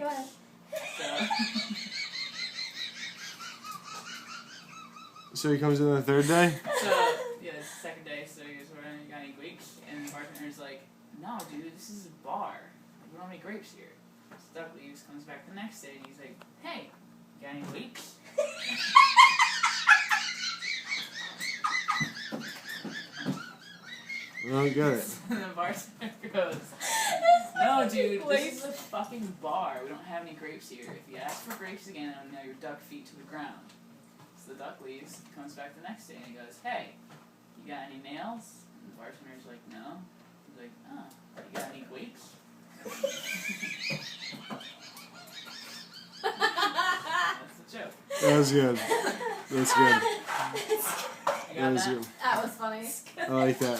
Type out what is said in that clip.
Go ahead. So he comes in the third day? So, yeah, it's the second day, so he goes, you got any grapes? And the bartender's like, no, dude, this is a bar. Like, we don't have any grapes here. So Duck leaves, comes back the next day, and he's like, hey, you got any grapes? I don't get it. And the bartender goes, no, dude, this is a fucking bar. We don't have any grapes here. If you ask for grapes again, I'll nail your duck feet to the ground. So the duck leaves, comes back the next day, and he goes, hey, you got any nails? And the bartender's like, no. He's like, oh, you got any grapes? That's the joke. That was good. That's good. You got That was that? good. That was funny. I like that.